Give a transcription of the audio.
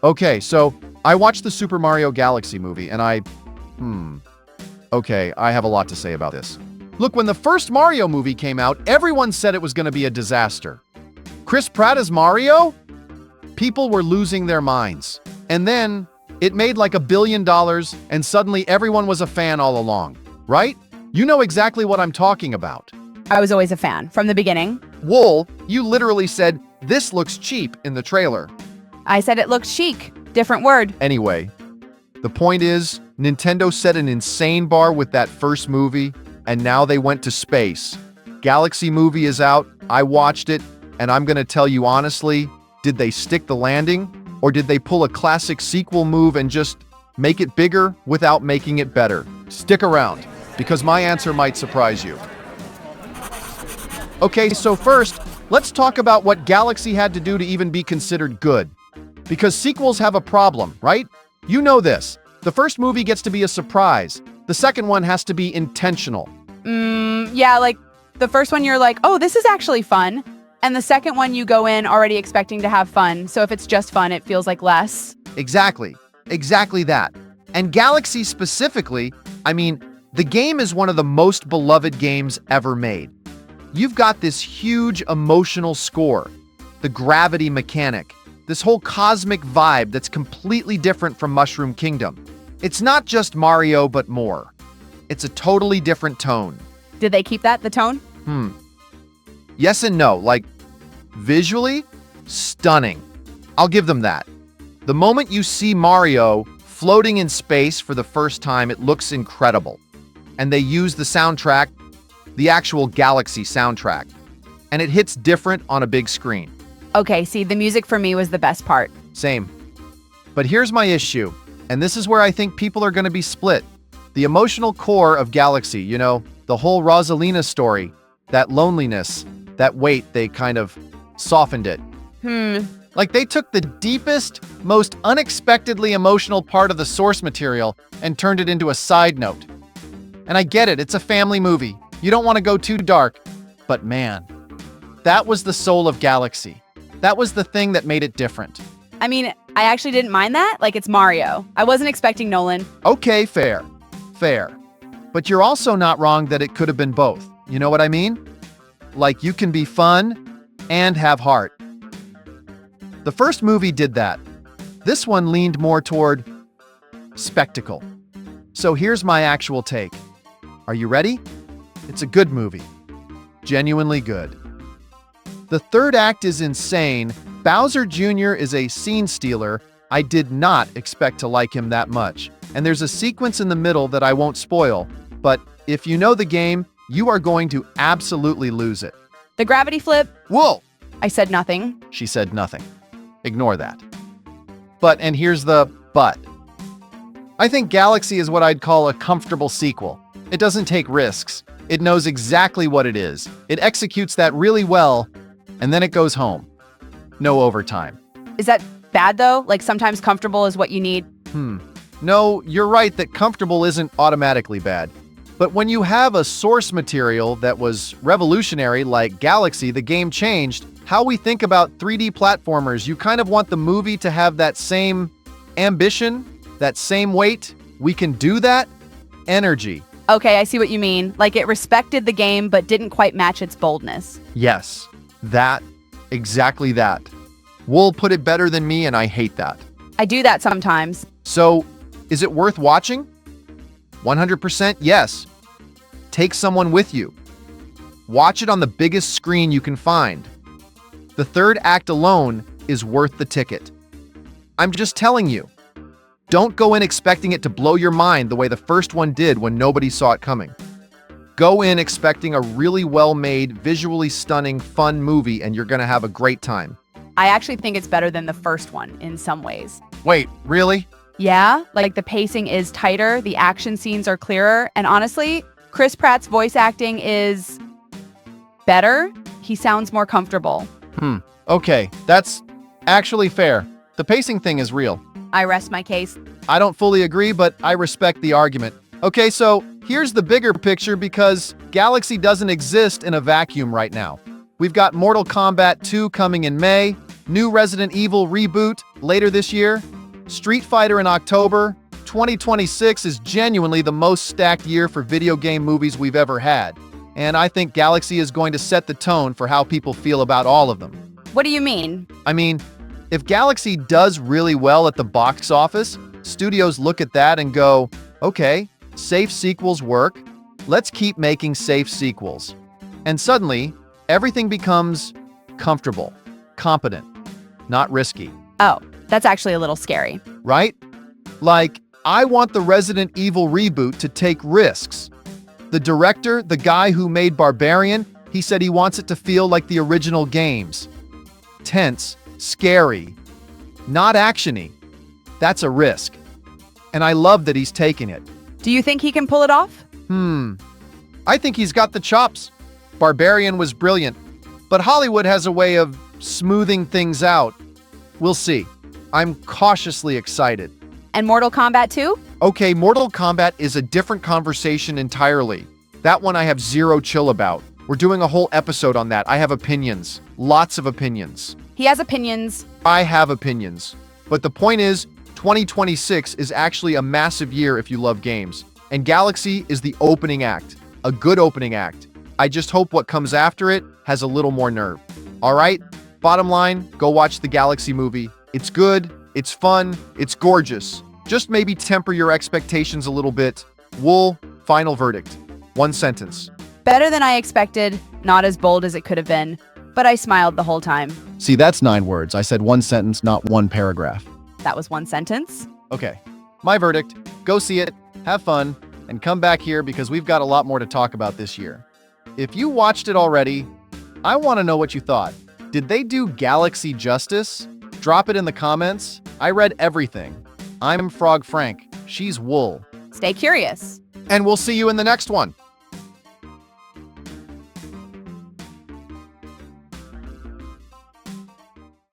Okay, so I watched the Super Mario Galaxy movie and okay, I have a lot to say about this. Look, when the first Mario movie came out, everyone said it was going to be a disaster. Chris Pratt as Mario? People were losing their minds. And then it made like $1 billion and suddenly everyone was a fan all along, right? You know exactly what I'm talking about. I was always a fan from the beginning. Wool, you literally said, "This looks cheap" in the trailer. I said it looked chic. Different word. Anyway, the point is, Nintendo set an insane bar with that first movie, and now they went to space. Galaxy movie is out, I watched it, and I'm gonna tell you honestly, did they stick the landing? Or did they pull a classic sequel move and just make it bigger without making it better? Stick around, because my answer might surprise you. Okay, so first, let's talk about what Galaxy had to do to even be considered good. Because sequels have a problem, right? You know this. The first movie gets to be a surprise. The second one has to be intentional. Yeah, like the first one you're like, oh, this is actually fun. And the second one you go in already expecting to have fun. So if it's just fun, it feels like less. Exactly that. And Galaxy specifically, I mean, the game is one of the most beloved games ever made. You've got this huge emotional score, the gravity mechanic, this whole cosmic vibe that's completely different from Mushroom Kingdom. It's not just Mario, but more. It's a totally different tone. Did they keep that, the tone? Yes and no. Like, visually, stunning. I'll give them that. The moment you see Mario floating in space for the first time, it looks incredible. And they use the soundtrack, the actual Galaxy soundtrack. And it hits different on a big screen. Okay, see, the music for me was the best part. Same. But here's my issue, and this is where I think people are going to be split. The emotional core of Galaxy, you know, the whole Rosalina story, that loneliness, that weight, they kind of softened it. Like they took the deepest, most unexpectedly emotional part of the source material and turned it into a side note. And I get it, it's a family movie. You don't want to go too dark. But man, that was the soul of Galaxy. That was the thing that made it different. I mean, I actually didn't mind that. Like, it's Mario. I wasn't expecting Nolan. Okay, fair. But you're also not wrong that it could have been both. You know what I mean? Like, you can be fun and have heart. The first movie did that. This one leaned more toward spectacle. So here's my actual take. Are you ready? It's a good movie. Genuinely good. The third act is insane. Bowser Jr. is a scene stealer. I did not expect to like him that much. And there's a sequence in the middle that I won't spoil, but if you know the game, you are going to absolutely lose it. The gravity flip? Whoa! I said nothing. She said nothing. Ignore that. But, and here's the but. I think Galaxy is what I'd call a comfortable sequel. It doesn't take risks. It knows exactly what it is. It executes that really well, and then it goes home. No overtime. Is that bad though? Like sometimes comfortable is what you need? No, you're right that comfortable isn't automatically bad. But when you have a source material that was revolutionary like Galaxy, the game changed how we think about 3D platformers. You kind of want the movie to have that same ambition, that same weight. We can do that. Energy. Okay, I see what you mean. Like it respected the game, but didn't quite match its boldness. Yes, that. Exactly that. Wool put it better than me, and I hate that. I do that sometimes. So, is it worth watching? 100% yes. Take someone with you. Watch it on the biggest screen you can find. The third act alone is worth the ticket. I'm just telling you. Don't go in expecting it to blow your mind the way the first one did when nobody saw it coming. Go in expecting a really well-made, visually stunning, fun movie, and you're going to have a great time. I actually think it's better than the first one in some ways. Wait, really? Yeah, like the pacing is tighter, the action scenes are clearer, and honestly, Chris Pratt's voice acting is better. He sounds more comfortable. Okay, that's actually fair. The pacing thing is real. I rest my case. I don't fully agree, but I respect the argument. Okay, so here's the bigger picture because Galaxy doesn't exist in a vacuum right now. We've got Mortal Kombat 2 coming in May, New Resident Evil reboot later this year. Street Fighter in October. 2026 is genuinely the most stacked year for video game movies we've ever had. And I think Galaxy is going to set the tone for how people feel about all of them. What do you mean? I mean, if Galaxy does really well at the box office, studios look at that and go, okay, safe sequels work. Let's keep making safe sequels. And suddenly, everything becomes comfortable, competent, not risky. Oh, that's actually a little scary. Right? Like, I want the Resident Evil reboot to take risks. The director, the guy who made Barbarian, he said he wants it to feel like the original games. Tense, scary, not actiony. That's a risk. And I love that he's taking it. Do you think he can pull it off? I think he's got the chops. Barbarian was brilliant, but Hollywood has a way of smoothing things out. We'll see. I'm cautiously excited. And Mortal Kombat 2? Okay, Mortal Kombat is a different conversation entirely. That one I have zero chill about. We're doing a whole episode on that. I have opinions. Lots of opinions. He has opinions. I have opinions. But the point is, 2026 is actually a massive year if you love games. And Galaxy is the opening act. A good opening act. I just hope what comes after it has a little more nerve. All right? Bottom line, go watch the Galaxy movie. It's good, it's fun, it's gorgeous. Just maybe temper your expectations a little bit. Wool, final verdict. One sentence. Better than I expected, not as bold as it could have been, but I smiled the whole time. See, that's 9 words. I said one sentence, not one paragraph. That was one sentence. Okay. My verdict. Go see it, have fun, and come back here because we've got a lot more to talk about this year. If you watched it already, I want to know what you thought. Did they do Galaxy justice? Drop it in the comments. I read everything. I'm Frog Frank. She's Wool. Stay curious. And we'll see you in the next one.